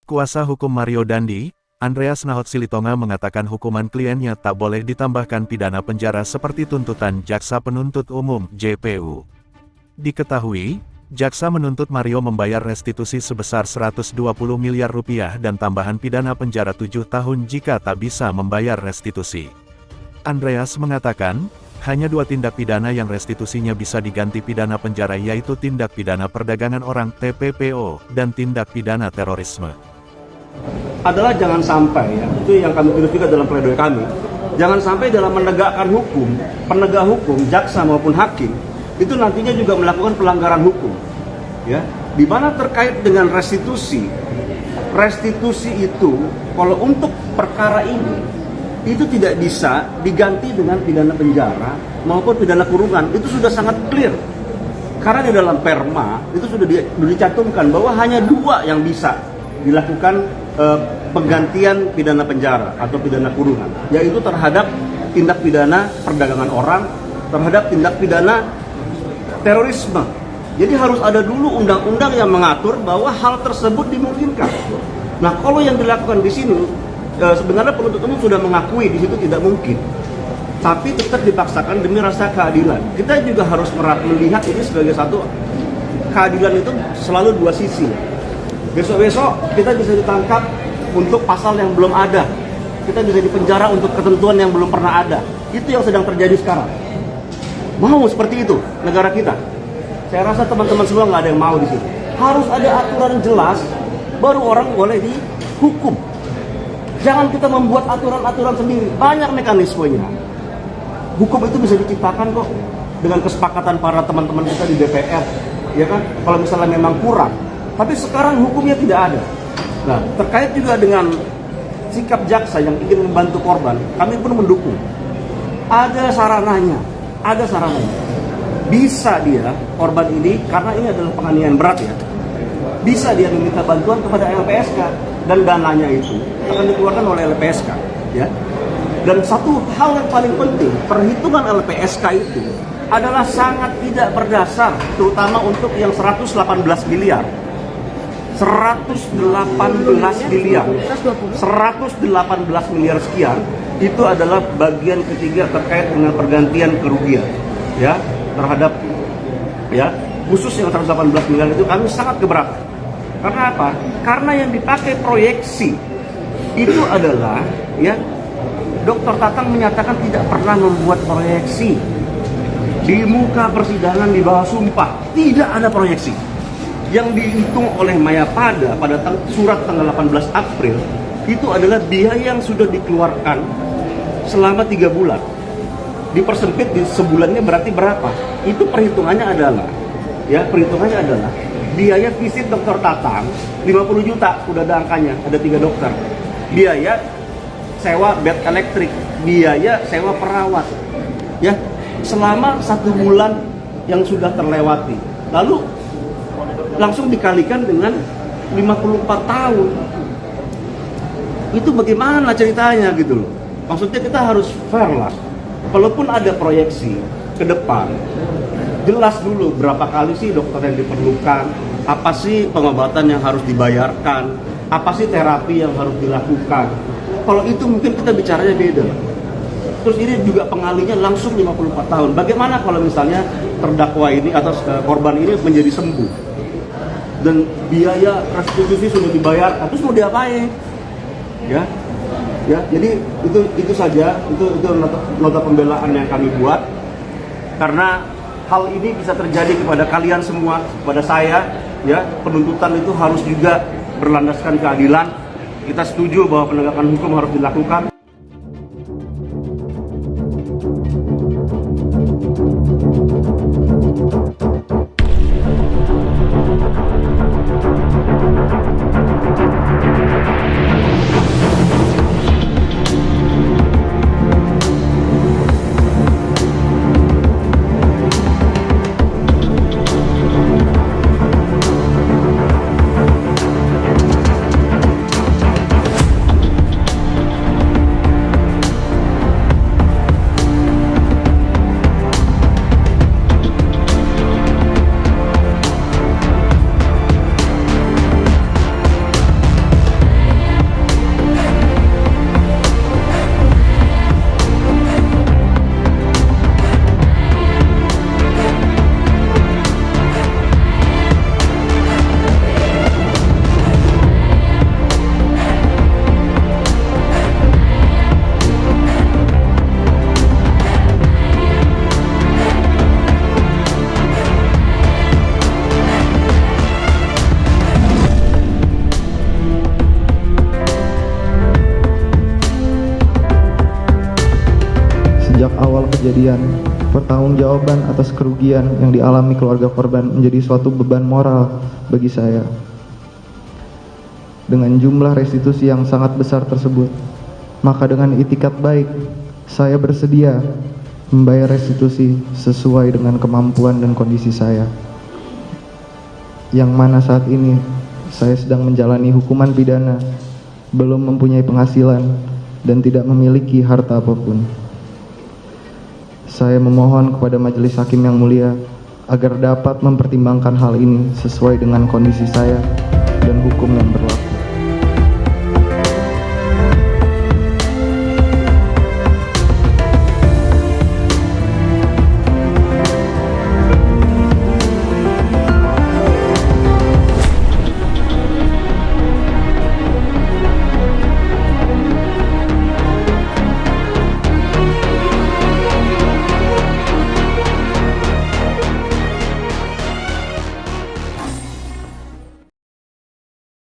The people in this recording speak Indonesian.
Kuasa hukum Mario Dandi, Andreas Nahot Silitonga mengatakan hukuman kliennya tak boleh ditambahkan pidana penjara seperti tuntutan Jaksa Penuntut Umum (JPU). Diketahui, jaksa menuntut Mario membayar restitusi sebesar 120 miliar rupiah dan tambahan pidana penjara 7 tahun jika tak bisa membayar restitusi. Andreas mengatakan, hanya 2 tindak pidana yang restitusinya bisa diganti pidana penjara yaitu tindak pidana perdagangan orang (TPPO) dan tindak pidana terorisme. Adalah jangan sampai, ya, itu yang kami tulis juga dalam pledoi kami, jangan sampai dalam menegakkan hukum, penegak hukum, jaksa maupun hakim, itu nantinya juga melakukan pelanggaran hukum, ya, di mana terkait dengan restitusi itu, kalau untuk perkara ini, itu tidak bisa diganti dengan pidana penjara maupun pidana kurungan, itu sudah sangat clear, karena di dalam perma, itu sudah dicantumkan bahwa hanya 2 yang bisa dilakukan penggantian pidana penjara atau pidana kurungan, yaitu terhadap tindak pidana perdagangan orang, terhadap tindak pidana terorisme. Jadi harus ada dulu undang-undang yang mengatur bahwa hal tersebut dimungkinkan. Nah, kalau yang dilakukan di sini sebenarnya penuntut umum sudah mengakui di situ tidak mungkin, tapi tetap dipaksakan demi rasa keadilan. Kita juga harus melihat ini sebagai satu keadilan itu selalu 2 sisi. Besok-besok kita bisa ditangkap untuk pasal yang belum ada. Kita bisa dipenjara untuk ketentuan yang belum pernah ada. Itu yang sedang terjadi sekarang. Mau seperti itu negara kita? Saya rasa teman-teman semua nggak ada yang mau di sini. Harus ada aturan jelas, baru orang boleh dihukum. Jangan kita membuat aturan-aturan sendiri. Banyak mekanismenya. Hukum itu bisa diciptakan kok dengan kesepakatan para teman-teman kita di DPR, ya kan? Kalau misalnya memang kurang. Tapi sekarang hukumnya tidak ada. Nah, terkait juga dengan sikap jaksa yang ingin membantu korban, kami pun mendukung. Ada sarananya. Bisa dia, korban ini, karena ini adalah penganiayaan berat ya, bisa dia meminta bantuan kepada LPSK, dan dananya itu akan dikeluarkan oleh LPSK. Ya. Dan satu hal yang paling penting, perhitungan LPSK itu adalah sangat tidak berdasar, terutama untuk yang 118 miliar. 118 miliar sekian itu adalah bagian ketiga terkait dengan pergantian kerugian, ya, terhadap, ya, khusus yang 118 miliar itu kami sangat keberatan. Karena apa? Karena yang dipakai proyeksi itu adalah, ya, Dr. Tatang menyatakan tidak pernah membuat proyeksi di muka persidangan di bawah sumpah, tidak ada proyeksi. Yang dihitung oleh Mayapada pada surat tanggal 18 April itu adalah biaya yang sudah dikeluarkan selama 3 bulan. Dipersempit di sebulannya berarti berapa? Itu perhitungannya adalah, ya, biaya visit Dr. Tatang 50 juta, udah ada angkanya, ada 3 dokter. Biaya sewa bed elektrik, biaya sewa perawat, ya, selama 1 bulan yang sudah terlewati. Lalu langsung dikalikan dengan 54 tahun. Itu bagaimana ceritanya gitu loh. Maksudnya kita harus fair lah. Kalaupun ada proyeksi ke depan, jelas dulu berapa kali sih dokter yang diperlukan, apa sih pengobatan yang harus dibayarkan, apa sih terapi yang harus dilakukan. Kalau itu mungkin kita bicaranya beda. Terus ini juga pengalinya langsung 54 tahun. Bagaimana kalau misalnya terdakwa ini atau korban ini menjadi sembuh? Dan biaya restitusi sudah dibayar, terus mau diapain? Ya, jadi itu saja, itu nota pembelaan yang kami buat, karena hal ini bisa terjadi kepada kalian semua, kepada saya, ya, penuntutan itu harus juga berlandaskan keadilan. Kita setuju bahwa penegakan hukum harus dilakukan. kejadian, pertanggungjawaban atas kerugian yang dialami keluarga korban menjadi suatu beban moral bagi saya. Dengan jumlah restitusi yang sangat besar tersebut, maka dengan itikat baik, saya bersedia membayar restitusi sesuai dengan kemampuan dan kondisi saya. Yang mana saat ini saya sedang menjalani hukuman pidana, belum mempunyai penghasilan, dan tidak memiliki harta apapun. Saya memohon kepada Majelis Hakim yang mulia agar dapat mempertimbangkan hal ini sesuai dengan kondisi saya dan hukum yang berlaku.